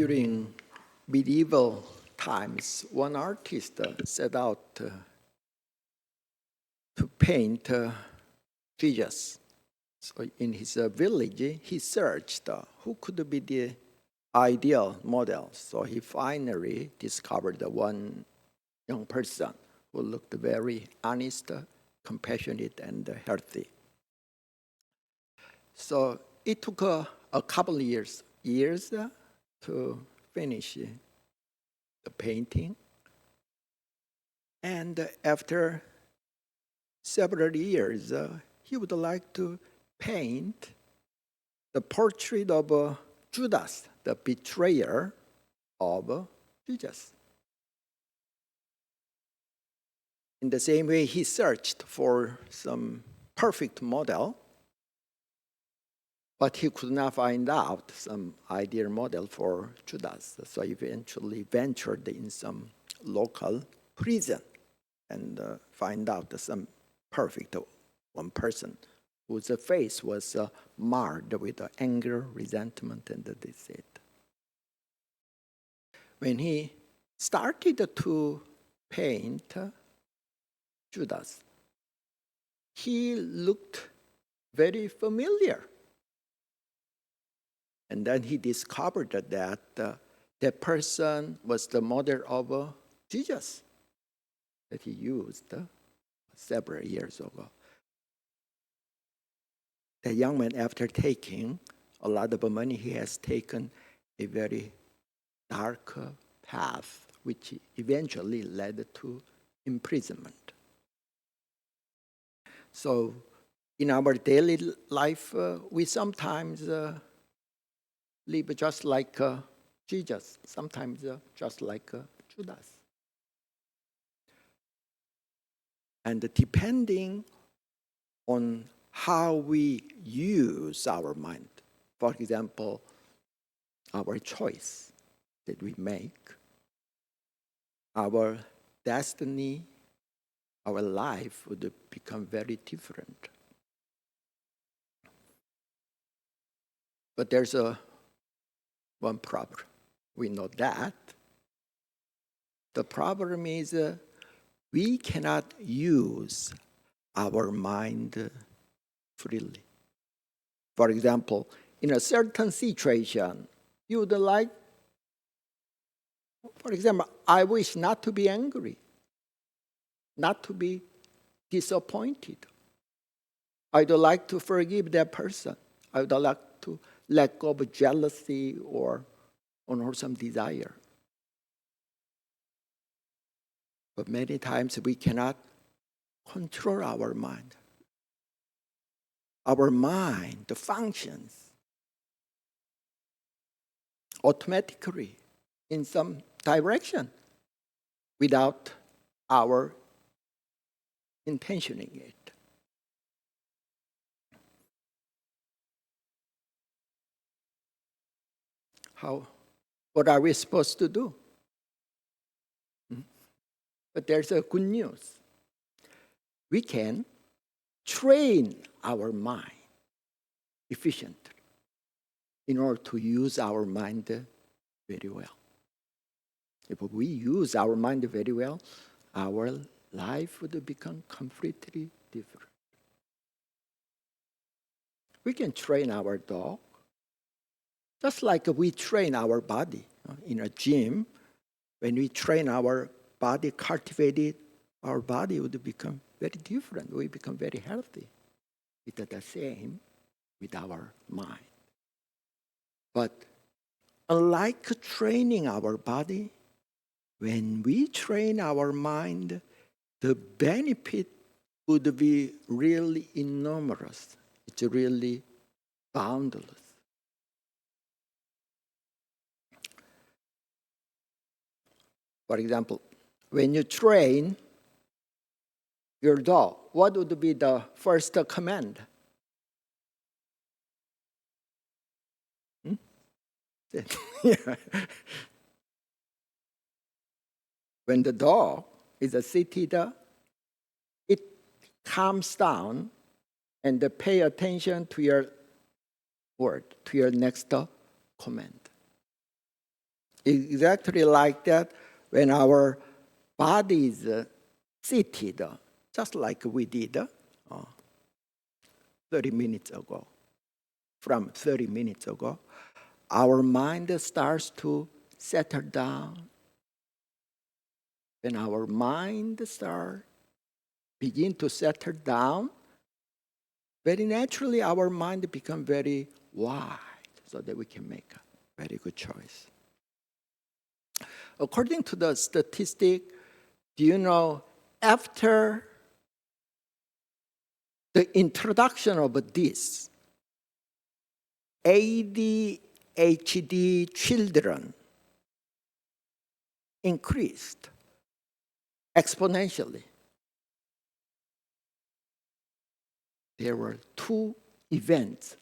During medieval times, one artist set out to paint Jesus. So in his village, he searched who could be the ideal model. So he finally discovered one young person who looked very honest, compassionate, and healthy. So it took a couple of years to finish the painting. And after several years, he would like to paint the portrait of Judas, the betrayer of Jesus. In the same way, he searched for some perfect model, but he could not find out some ideal model for Judas. So he eventually ventured in some local prison and find out some perfect one person whose face was marred with anger, resentment, and deceit. When he started to paint Judas, he looked very familiar. And then he discovered that that person was the model of Jesus that he used several years ago. The young man, after taking a lot of money, he has taken a very dark path, which eventually led to imprisonment. So in our daily life, we sometimes live just like Jesus, sometimes just like Judas. And depending on how we use our mind, for example, our choice that we make, our destiny, our life would become very different. But there's one problem. We know that. The problem is we cannot use our mind freely. For example, in a certain situation, you would like, for example, I wish not to be angry, not to be disappointed. I would like to forgive that person. I would like to let go of jealousy or unwholesome desire. But many times we cannot control our mind. Our mind functions automatically in some direction without our intentioning it. What are we supposed to do? But there's a good news. We can train our mind efficiently in order to use our mind very well. If we use our mind very well, our life would become completely different. We can train our dog just like we train our body. In a gym, when we train our body, cultivate it, our body would become very different. We become very healthy. It's the same with our mind. But unlike training our body, when we train our mind, the benefit would be really enormous. It's really boundless. For example, when you train your dog, what would be the first command? Yeah. When the dog is seated, it calms down and pay attention to your word, to your next command. exactly like that when our body is seated, just like we did 30 minutes ago. From 30 minutes ago, our mind starts to settle down. When our mind begin to settle down, very naturally our mind become very wide so that we can make a very good choice. According to the statistic, do you know after the introduction of this, ADHD children increased exponentially. There were two events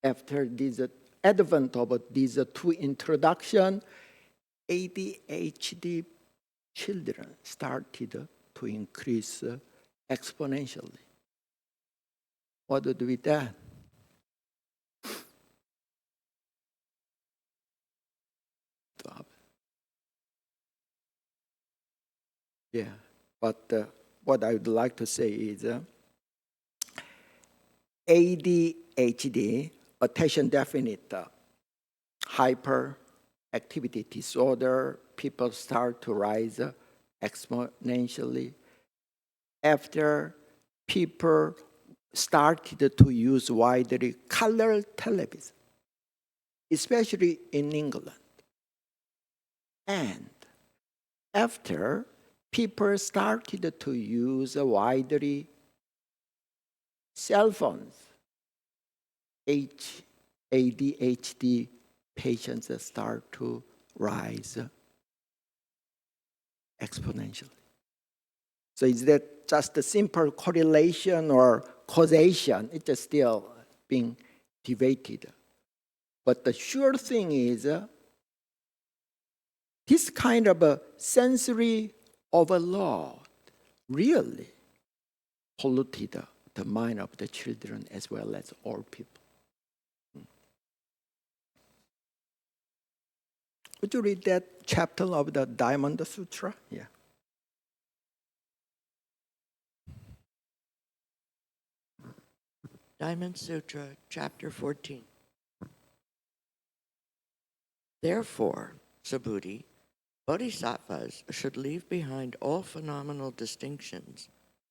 after this advent of these two introduction. ADHD children started to increase exponentially. What to do with that? Yeah, but what I would like to say is ADHD, attention deficit hyperactivity disorder, people start to rise exponentially after people started to use widely color television, especially in England. And after people started to use widely cell phones, ADHD patients start to rise exponentially. So is that just a simple correlation or causation? It is still being debated. But the sure thing is this kind of a sensory overload really polluted the mind of the children as well as all people. Would you read that chapter of the Diamond Sutra? Yeah. Diamond Sutra, Chapter 14. Therefore, Subhuti, bodhisattvas should leave behind all phenomenal distinctions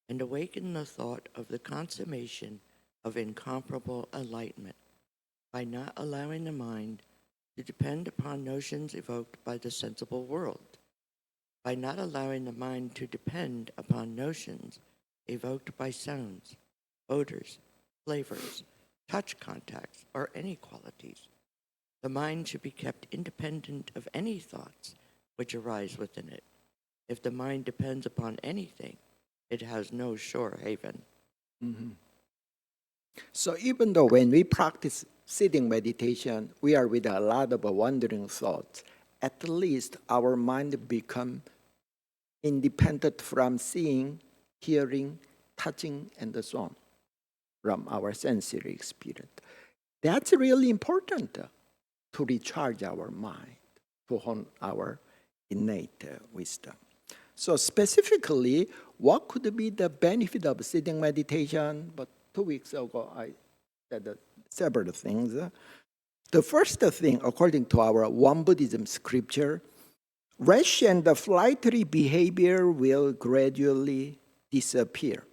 and awaken the thought of the consummation of incomparable enlightenment by not allowing the mind to depend upon notions evoked by the sensible world, by not allowing the mind to depend upon notions evoked by sounds, odors, flavors, touch contacts, or any qualities. The mind should be kept independent of any thoughts which arise within it. If the mind depends upon anything, it has no sure haven. Mm-hmm. So even though when we practice sitting meditation, we are with a lot of wandering thoughts, at least our mind become independent from seeing, hearing, touching, and so on, from our sensory experience. That's really important to recharge our mind, to hone our innate wisdom. So specifically, what could be the benefit of sitting meditation? But 2 weeks ago, I said several things. The first thing, according to our One Buddhism scripture, rash and flighty behavior will gradually disappear.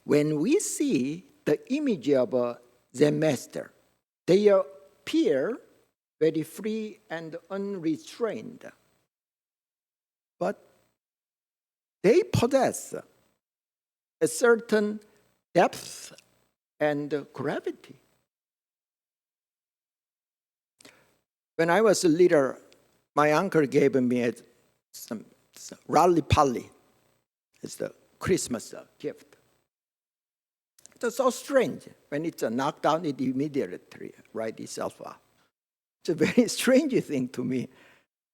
When we see the image of a Zen master, they appear very free and unrestrained. But they possess a certain depth and gravity. When I was a little, my uncle gave me some rally-pally. It's the Christmas gift. It's so strange. When it's knocked down, it immediately writes itself up. It's a very strange thing to me.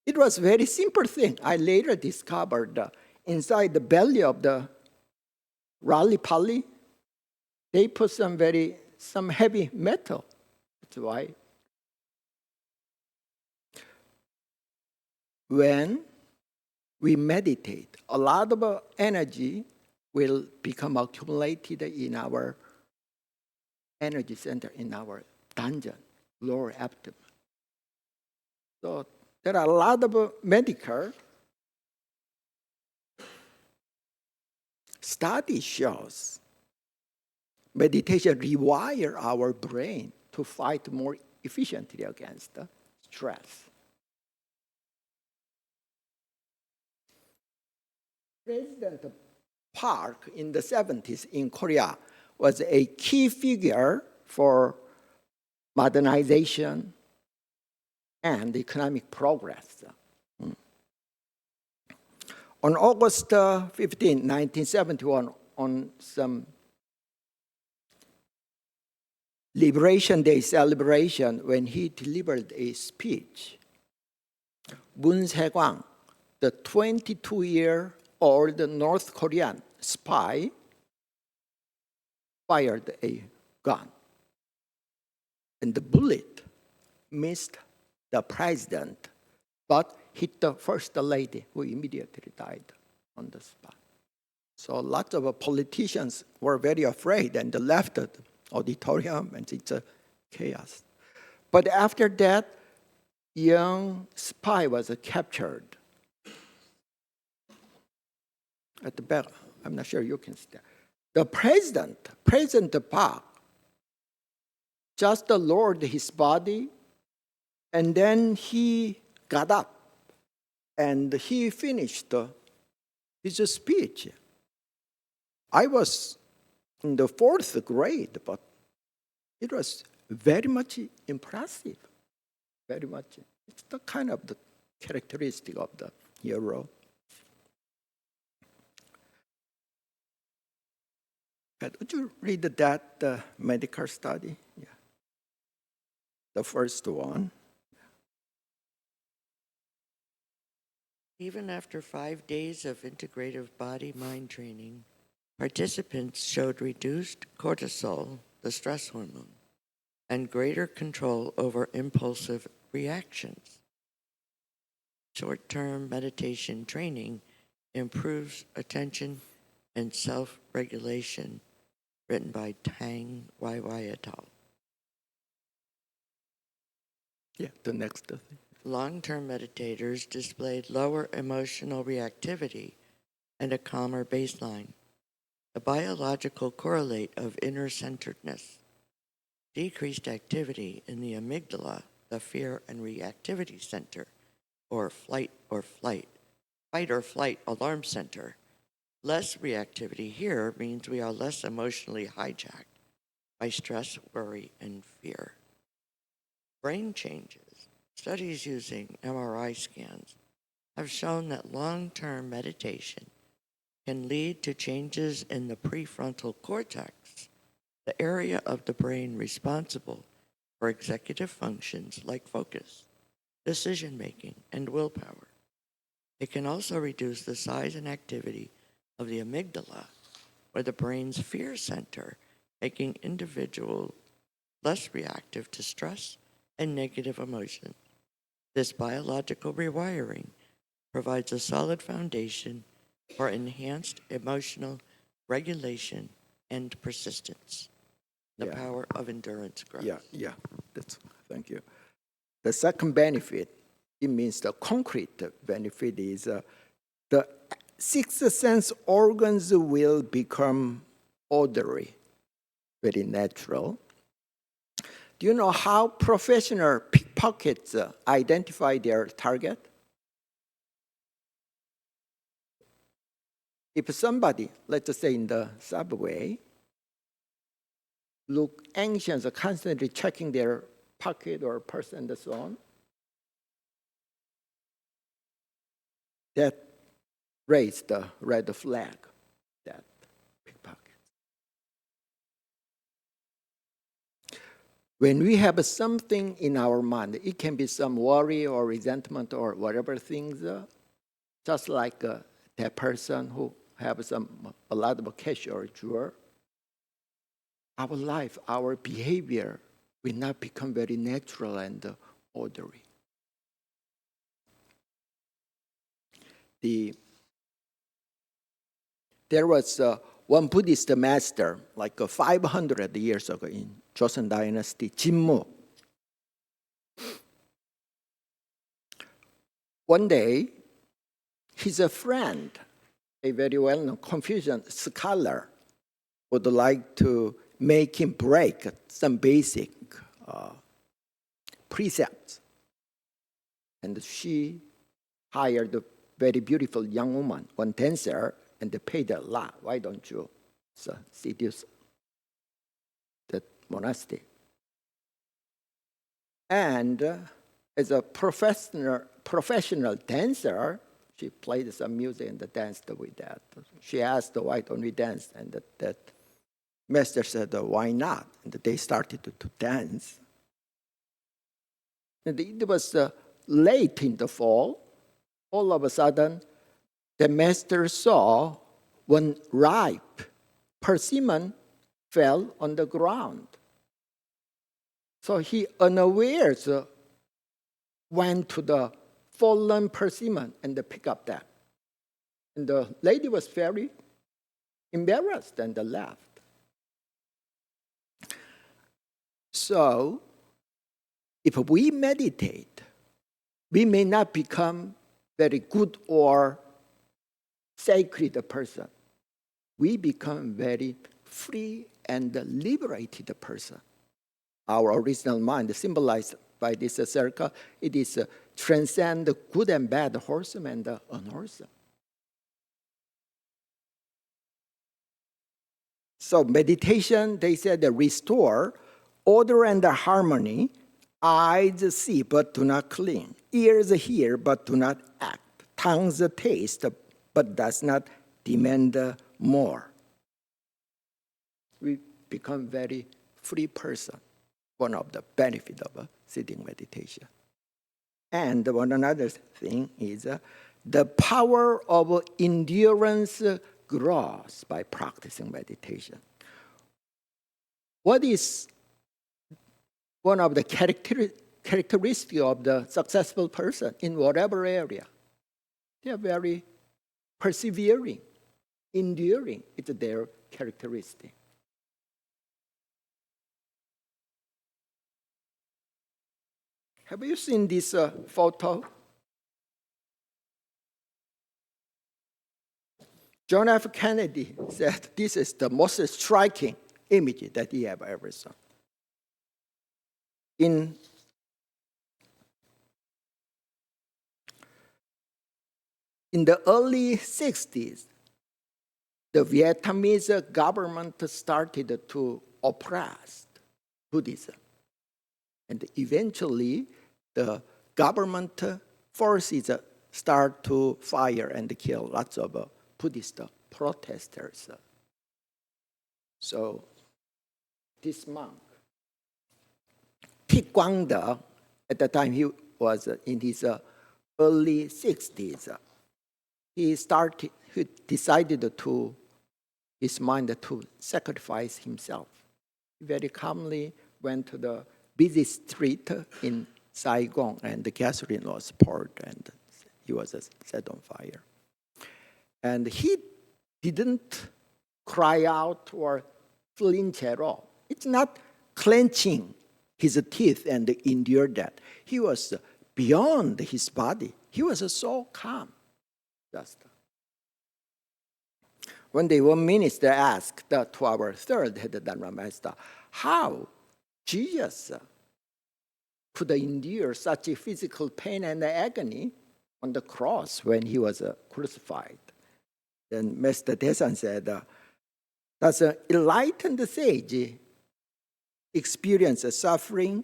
It was a very simple thing. I later discovered inside the belly of the rally-pally, they put some heavy metal. That's why when we meditate, a lot of energy will become accumulated in our energy center, in our dungeon, lower abdomen. So there are a lot of medical study shows meditation rewire our brain to fight more efficiently against stress. President Park in the 70s in Korea was a key figure for modernization and economic progress. On August 15, 1971, on some Liberation Day celebration, when he delivered a speech, Moon Se-kwang, the 22-year-old North Korean spy, fired a gun. And the bullet missed the president, but hit the first lady, who immediately died on the spot. So lots of politicians were very afraid and left the auditorium, and it's a chaos. But after that, young spy was captured at the back. I'm not sure you can see that. The President Park, just lowered his body, and then he got up and he finished his speech. I was in the 4th grade, but it was very much impressive. Very much. It's the kind of the characteristic of the hero. Would you read that medical study? Yeah. The first one. Even after 5 days of integrative body-mind training, participants showed reduced cortisol, the stress hormone, and greater control over impulsive reactions. Short-term meditation training improves attention and self-regulation, written by Tang YY et al. Yeah, the next thing. Long-term meditators displayed lower emotional reactivity and a calmer baseline, a biological correlate of inner-centeredness. Decreased activity in the amygdala, the fear and reactivity center, or fight or flight alarm center. Less reactivity here means we are less emotionally hijacked by stress, worry, and fear. Brain changes. Studies using MRI scans have shown that long-term meditation can lead to changes in the prefrontal cortex, the area of the brain responsible for executive functions like focus, decision-making, and willpower. It can also reduce the size and activity of the amygdala, or the brain's fear center, making individuals less reactive to stress and negative emotions. This biological rewiring provides a solid foundation for enhanced emotional regulation and persistence, the power of endurance growth. Yeah. Thank you. The second benefit, it means the concrete benefit, is the sixth sense organs will become orderly, very natural. Do you know how professional pickpockets identify their target? If somebody, let's say in the subway, look anxious, constantly checking their pocket or purse and so on, that raised the red flag, that pickpocket. When we have something in our mind, it can be some worry or resentment or whatever things, just like that person who have a lot of cash or jewel, our life, our behavior will not become very natural and orderly. there was one Buddhist master, like 500 years ago in Joseon Dynasty, Jinmu. One day, his friend, a very well-known Confucian scholar, would like to make him break some basic precepts. And she hired a very beautiful young woman, one dancer, and they paid a lot. Why don't you seduce the monastery? And as a professional dancer, she played some music and danced with that. She asked, why don't we dance? And that master said, why not? And they started to dance. And it was late in the fall. All of a sudden, the master saw one ripe persimmon fell on the ground. So he unawares went to the fallen persimmon and picked up that. And the lady was very embarrassed and left. So, if we meditate, we may not become very good or sacred person. We become very free and liberated person. Our original mind, symbolized by this circle, it is transcend the good and bad, wholesome and unwholesome. So meditation, they said, restore order and harmony. Eyes see but do not cling. Ears hear but do not act. Tongues taste but does not demand more. We become very free person. One of the benefits of sitting meditation. And one another thing is the power of endurance grows by practicing meditation. What is one of the characteristics of the successful person in whatever area? They are very persevering, enduring. It's their characteristic. Have you seen this photo? John F. Kennedy said this is the most striking image that he ever saw. In the early 60s, the Vietnamese government started to oppress Buddhism. And eventually, the government forces start to fire and kill lots of Buddhist protesters. So this monk, Thi Quang De, at the time he was in his early 60s, he decided to, his mind to sacrifice himself. He very calmly went to the busy street in Saigon, and the gasoline was poured, and he was set on fire. And he didn't cry out or flinch at all. It's not clenching his teeth and endure that. He was beyond his body. He was so calm. Just. One day, one minister asked to our third head Dharma master, how Jesus could endure such a physical pain and agony on the cross when he was crucified. Then Master Desan said, does an enlightened sage experience suffering?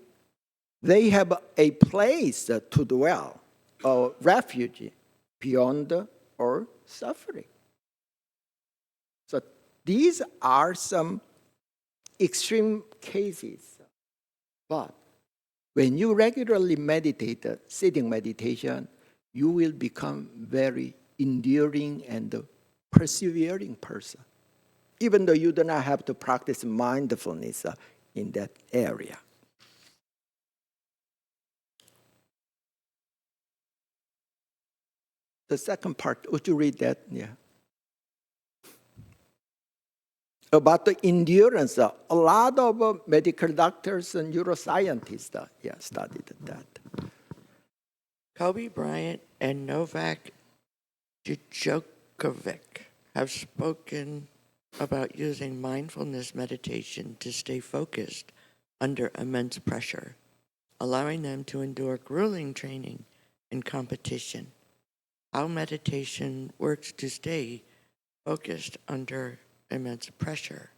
They have a place to dwell, a refuge beyond all suffering. So these are some extreme cases. But when you regularly meditate, sitting meditation, you will become very enduring and persevering person, even though you do not have to practice mindfulness in that area. The second part, would you read that? Yeah. About the endurance, a lot of medical doctors and neuroscientists studied that. Kobe Bryant and Novak Djokovic have spoken about using mindfulness meditation to stay focused under immense pressure, allowing them to endure grueling training and competition. How meditation works to stay focused under immense pressure.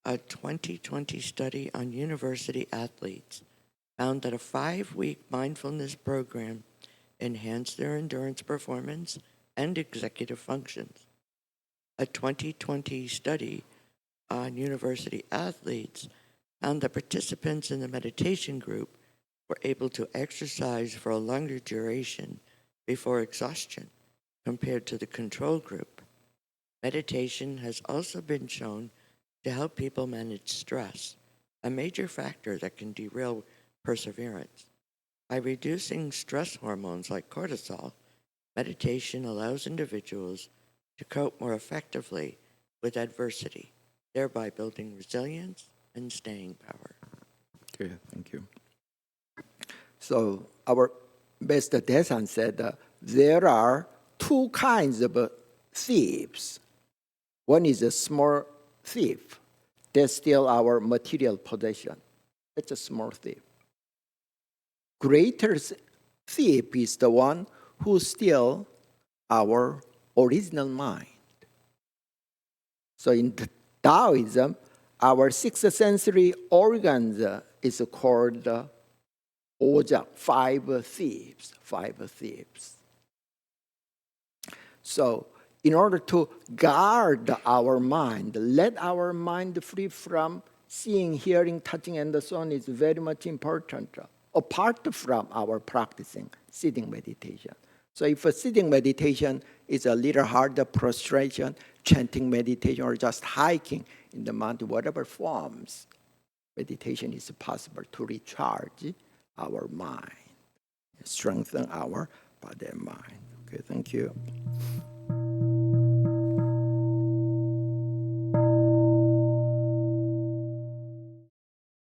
A 2020 study on university athletes found that a 5-week mindfulness program enhanced their endurance performance and executive functions. A 2020 study on university athletes found that participants in the meditation group were able to exercise for a longer duration before exhaustion compared to the control group. Meditation has also been shown to help people manage stress, a major factor that can derail perseverance. By reducing stress hormones like cortisol, meditation allows individuals to cope more effectively with adversity, thereby building resilience and staying power. Okay, thank you. So our Mr. Desan said there are two kinds of thieves. One is a small thief. They steal our material possession. That's a small thief. Greater thief is the one who steals our original mind. So in Taoism, our sixth sensory organs is called Ojak, five thieves. So in order to guard our mind, let our mind free from seeing, hearing, touching, and so on is very much important, apart from our practicing sitting meditation. So if a sitting meditation is a little harder, prostration, chanting meditation, or just hiking in the mountain, whatever forms, meditation is possible to recharge our mind, strengthen our body and mind. Okay, thank you.